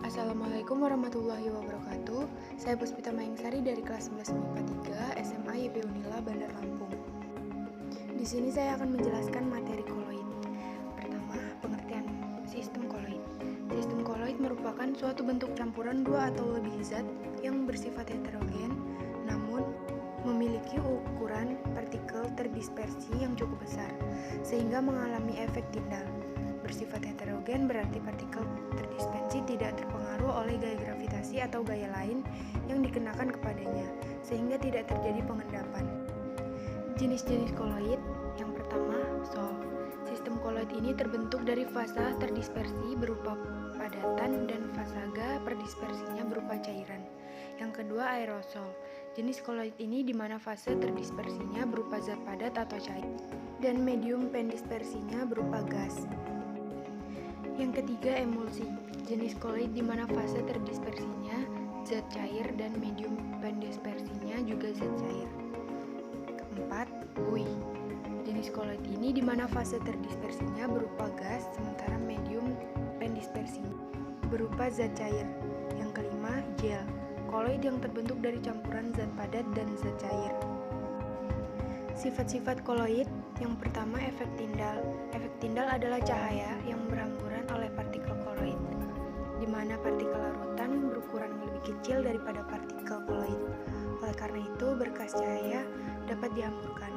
Assalamualaikum warahmatullahi wabarakatuh. Saya Puspita Mahengsari dari kelas 11 MIPA 3 SMA YP Unila Bandar Lampung. Di sini saya akan menjelaskan materi koloid. Pertama, pengertian sistem koloid. Sistem koloid merupakan suatu bentuk campuran dua atau lebih zat yang bersifat heterogen, namun memiliki ukuran partikel terdispersi yang cukup besar, sehingga mengalami efek tindal. Bersifat heterogen berarti partikel terdispersi tidak terpengaruh oleh gaya gravitasi atau gaya lain yang dikenakan kepadanya, sehingga tidak terjadi pengendapan. Jenis-jenis koloid. Yang pertama, Sol. Sistem koloid ini terbentuk dari fasa terdispersi berupa padatan dan fasaga perdispersinya berupa cairan. Yang kedua, aerosol. Jenis koloid ini di mana fase terdispersinya berupa zat padat atau cair dan medium pendispersinya berupa gas. Yang ketiga, emulsi. Jenis koloid di mana fase terdispersinya zat cair dan medium pendispersinya juga zat cair. Keempat, buoy. Jenis koloid ini di mana fase terdispersinya berupa gas sementara medium pendispersinya berupa zat cair. Yang kelima, gel. Koloid yang terbentuk dari campuran zat padat dan zat cair. Sifat-sifat koloid. Yang pertama, efek tindal. Efek tindal adalah cahaya yang berhamburan oleh partikel koloid, di mana partikel larutan berukuran lebih kecil daripada partikel koloid. Oleh karena itu, berkas cahaya dapat dihamburkan.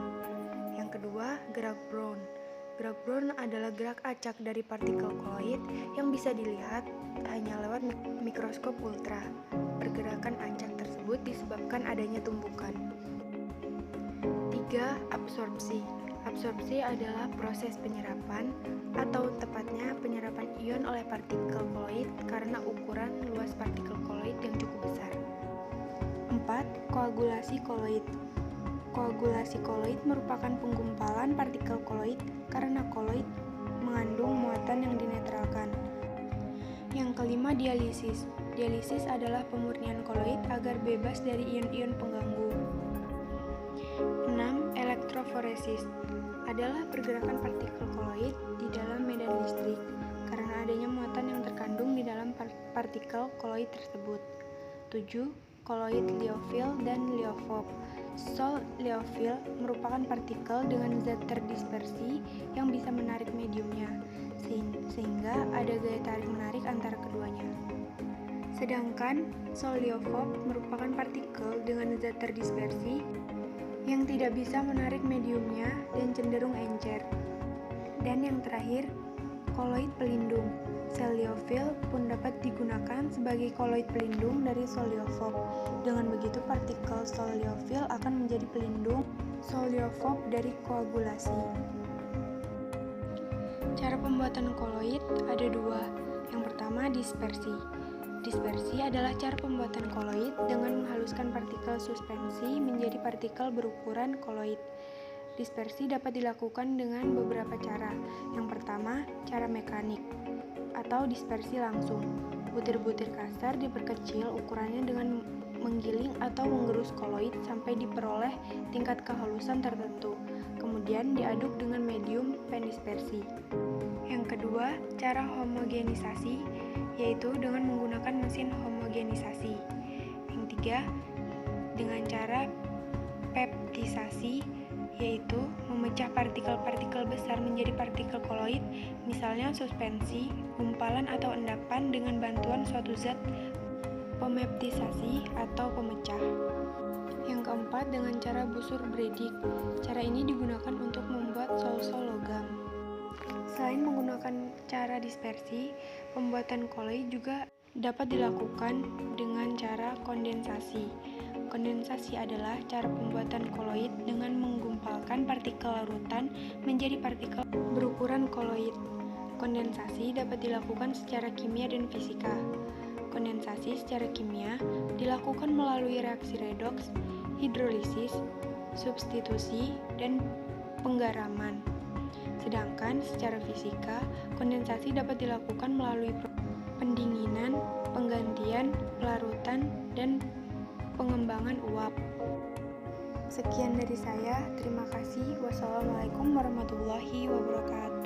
Yang kedua, gerak Brown. Gerak Brown adalah gerak acak dari partikel koloid yang bisa dilihat hanya lewat mikroskop ultra. Pergerakan acak tersebut disebabkan adanya tumbukan. 3. Absorpsi. Absorpsi adalah proses penyerapan atau tepatnya penyerapan ion oleh partikel koloid karena ukuran luas partikel koloid yang cukup besar. 4. Koagulasi koloid. Koagulasi koloid merupakan penggumpalan partikel koloid karena koloid mengandung muatan yang dinetralkan. Yang kelima, dialisis. Dialisis adalah pemurnian koloid agar bebas dari ion-ion pengganggu. 6. Elektroforesis adalah pergerakan partikel koloid di dalam medan listrik karena adanya muatan yang terkandung di dalam partikel koloid tersebut. 7. Koloid liofil dan liofob. Sol liofil merupakan partikel dengan zat terdispersi yang bisa menarik mediumnya, sehingga ada gaya tarik-menarik antara keduanya. Sedangkan sol liofob merupakan partikel dengan zat terdispersi yang tidak bisa menarik mediumnya dan cenderung encer. Dan yang terakhir, koloid pelindung. Sel liofil pun dapat digunakan sebagai koloid pelindung dari sol liofob. Dengan begitu, partikel sol liofil akan menjadi pelindung sol liofob dari koagulasi. Cara pembuatan koloid ada dua. Yang pertama, dispersi. Dispersi adalah cara pembuatan koloid dengan menghaluskan partikel suspensi menjadi partikel berukuran koloid. Dispersi dapat dilakukan dengan beberapa cara. Yang pertama, cara mekanik atau dispersi langsung. Butir-butir kasar diperkecil ukurannya dengan menggiling atau menggerus koloid sampai diperoleh tingkat kehalusan tertentu. Kemudian diaduk dengan medium pendispersi. Yang kedua, cara homogenisasi, yaitu dengan menggunakan mesin homogenisasi. Yang tiga, dengan cara peptisasi, yaitu memecah partikel-partikel besar menjadi partikel koloid, misalnya suspensi, gumpalan atau endapan dengan bantuan suatu zat pemeptisasi atau pemecah. Yang keempat, dengan cara busur Bredig. Cara ini digunakan untuk membuat sol-sol logam. Selain menggunakan cara dispersi, pembuatan koloid juga dapat dilakukan dengan cara kondensasi. Kondensasi adalah cara pembuatan koloid dengan menggumpalkan partikel larutan menjadi partikel berukuran koloid. Kondensasi dapat dilakukan secara kimia dan fisika. Kondensasi secara kimia dilakukan melalui reaksi redoks, hidrolisis, substitusi, dan penggaraman. Sedangkan secara fisika, kondensasi dapat dilakukan melalui pendinginan, penggantian, pelarutan, dan pengembangan uap. Sekian dari saya, terima kasih. Wassalamualaikum warahmatullahi wabarakatuh.